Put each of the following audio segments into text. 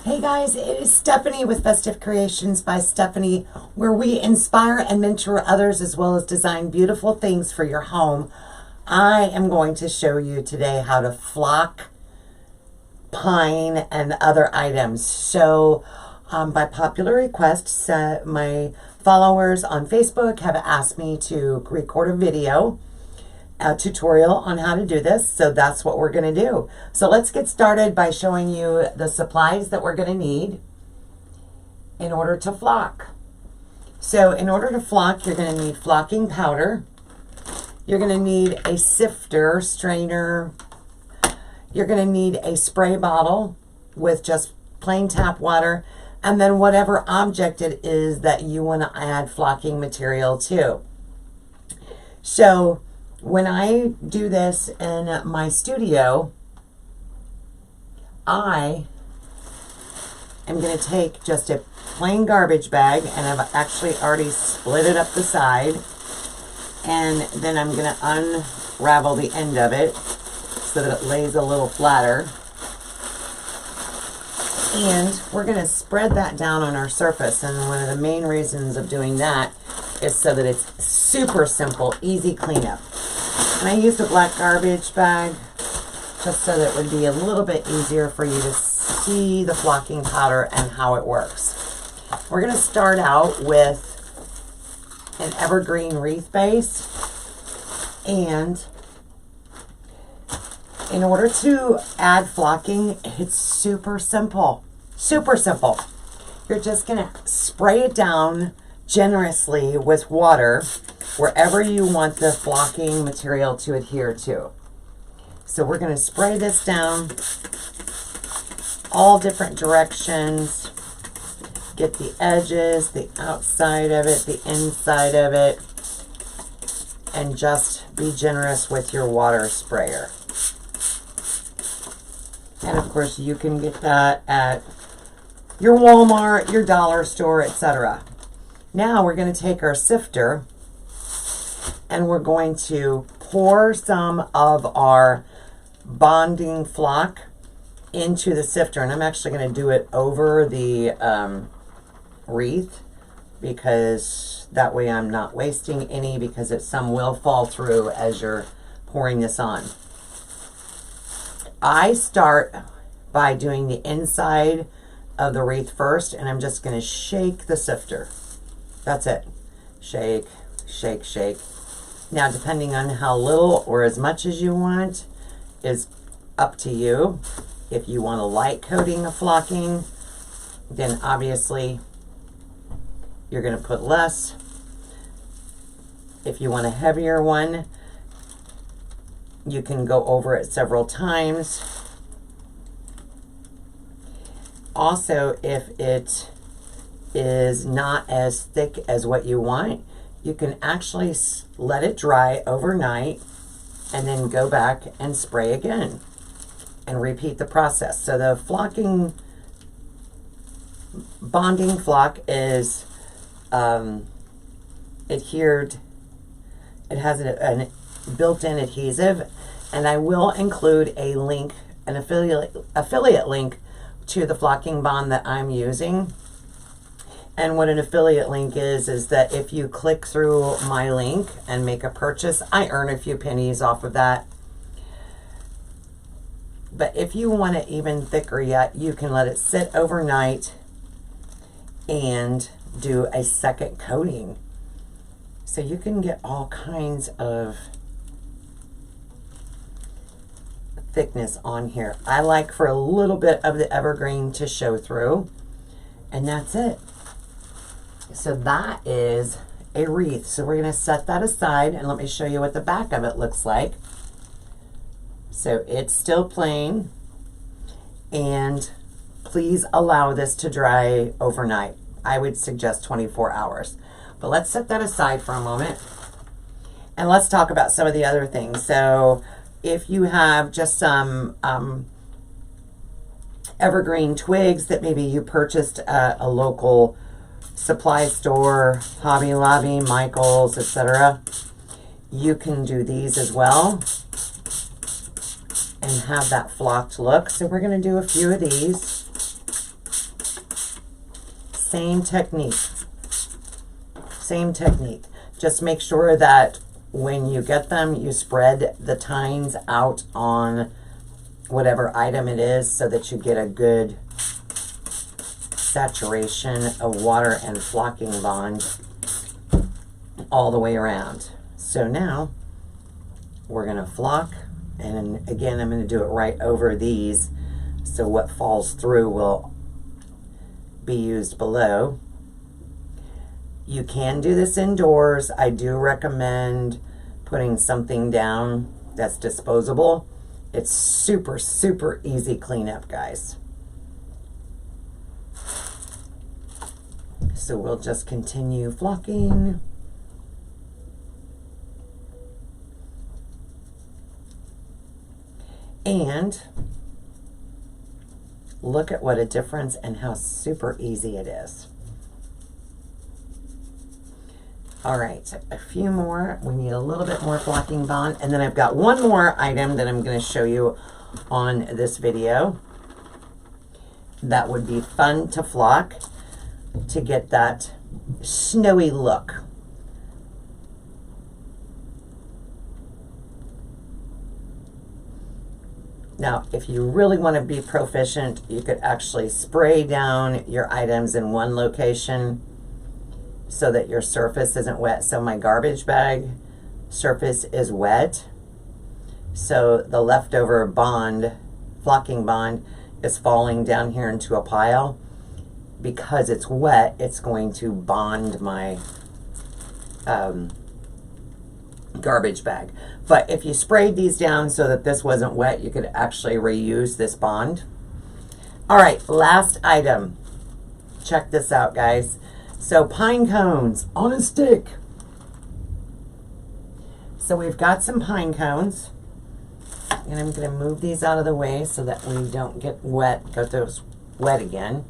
Hey guys, it is Stephanie with Festive Creations by Stephanie, where we inspire and mentor others as well as design beautiful things for your home. I am going to show you today how to flock pine and other items. So, by popular request, my followers on Facebook have asked me to record a video a tutorial on how to do this, so that's what we're going to do. So let's get started by showing you the supplies that we're going to need in order to flock. So in order to flock, you're going to need flocking powder, you're going to need a sifter, strainer, you're going to need a spray bottle with just plain tap water, and then whatever object it is that you want to add flocking material to. So when I do this in my studio, I am going to take just a plain garbage bag, and I've actually already split it up the side, and then I'm going to unravel the end of it so that it lays a little flatter. And we're going to spread that down on our surface, and one of the main reasons of doing that is so that it's super simple, easy cleanup. And I used a black garbage bag just so that it would be a little bit easier for you to see the flocking powder and how it works. We're going to start out with an evergreen wreath base, and in order to add flocking, it's super simple. Super simple. You're just going to spray it down generously with water wherever you want the flocking material to adhere to. So we're going to spray this down all different directions. Get the edges, the outside of it, the inside of it, and just be generous with your water sprayer. And of course you can get that at your Walmart, your dollar store, etc. Now we're going to take our sifter and we're going to pour some of our bonding flock into the sifter. And I'm actually going to do it over the wreath, because that way I'm not wasting any, because some will fall through as you're pouring this on. I start by doing the inside of the wreath first, and I'm just going to shake the sifter. That's it. Shake, shake, shake. Now, depending on how little or as much as you want is up to you. If you want a light coating of flocking, then obviously you're going to put less. If you want a heavier one, you can go over it several times. Also, if it is not as thick as what you want, you can actually let it dry overnight and then go back and spray again and repeat the process. So the flocking, bonding flock is adhered. It has an built-in adhesive, and I will include a link, an affiliate link to the flocking bond that I'm using. And what an affiliate link is that if you click through my link and make a purchase, I earn a few pennies off of that. But if you want it even thicker yet, you can let it sit overnight and do a second coating. So you can get all kinds of thickness on here. I like for a little bit of the evergreen to show through, and that's it. So that is a wreath. So we're going to set that aside, and let me show you what the back of it looks like. So it's still plain, and please allow this to dry overnight. I would suggest 24 hours. But let's set that aside for a moment, and let's talk about some of the other things. So if you have just some evergreen twigs that maybe you purchased at a local supply store, Hobby Lobby, Michael's, etc., you can do these as well and have that flocked look. So we're going to do a few of these. Same technique. Same technique. Just make sure that when you get them, you spread the tines out on whatever item it is so that you get a good saturation of water and flocking bond all the way around. So now we're going to flock, and again I'm going to do it right over these so what falls through will be used below. You can do this indoors. I do recommend putting something down that's disposable. It's super, super easy cleanup, guys. So we'll just continue flocking. And look at what a difference and how super easy it is. All right, a few more. We need a little bit more flocking bond. And then I've got one more item that I'm going to show you on this video that would be fun to flock to get that snowy look. Now, if you really want to be proficient, you could actually spray down your items in one location so that your surface isn't wet. So my garbage bag surface is wet. So the leftover bond, flocking bond, is falling down here into a pile. Because it's wet, it's going to bond my garbage bag. But if you sprayed these down so that this wasn't wet, you could actually reuse this bond. All right, last item. Check this out, guys. So pine cones on a stick. So we've got some pine cones, and I'm going to move these out of the way so that we don't get those wet again.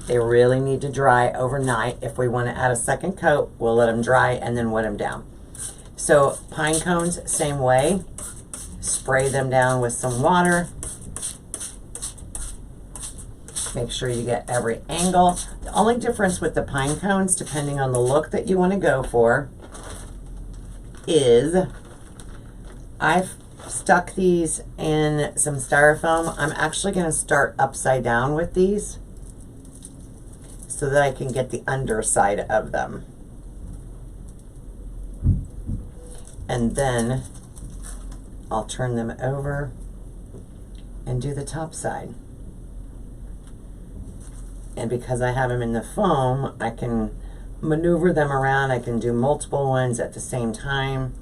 They really need to dry overnight. If we want to add a second coat, we'll let them dry and then wet them down. So pine cones, same way. Spray them down with some water. Make sure you get every angle. The only difference with the pine cones, depending on the look that you want to go for, is I've stuck these in some styrofoam. I'm actually going to start upside down with these so that I can get the underside of them. And then I'll turn them over and do the top side. And because I have them in the foam, I can maneuver them around. I can do multiple ones at the same time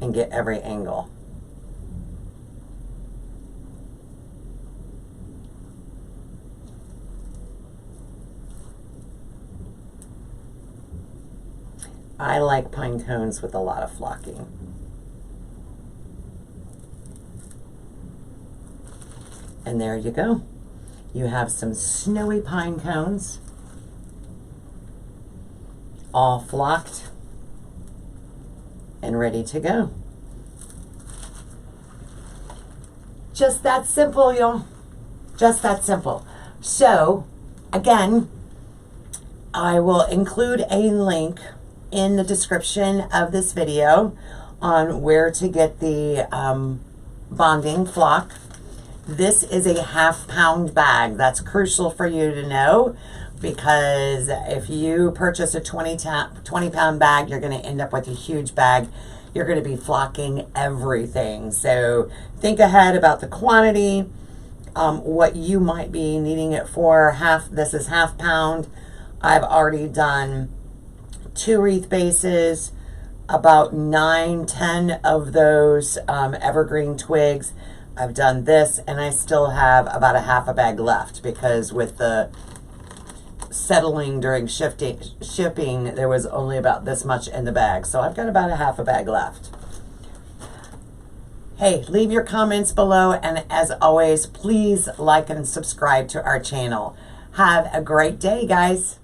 and get every angle. I like pine cones with a lot of flocking. And there you go. You have some snowy pine cones, all flocked and ready to go. Just that simple, y'all. Just that simple. So, again, I will include a link in the description of this video on where to get the bonding flock. This is a ½ pound bag. That's crucial for you to know, because if you purchase a 20 pound bag, you're going to end up with a huge bag. You're going to be flocking everything. So think ahead about the quantity, what you might be needing it for. This is ½ pound. I've already done 2 wreath bases, about 9-10 of those evergreen twigs. I've done this, and I still have about a ½ bag left, because with the settling during shipping, there was only about this much in the bag. So I've got about a ½ bag left. Hey, leave your comments below, and as always, please like and subscribe to our channel. Have a great day, guys.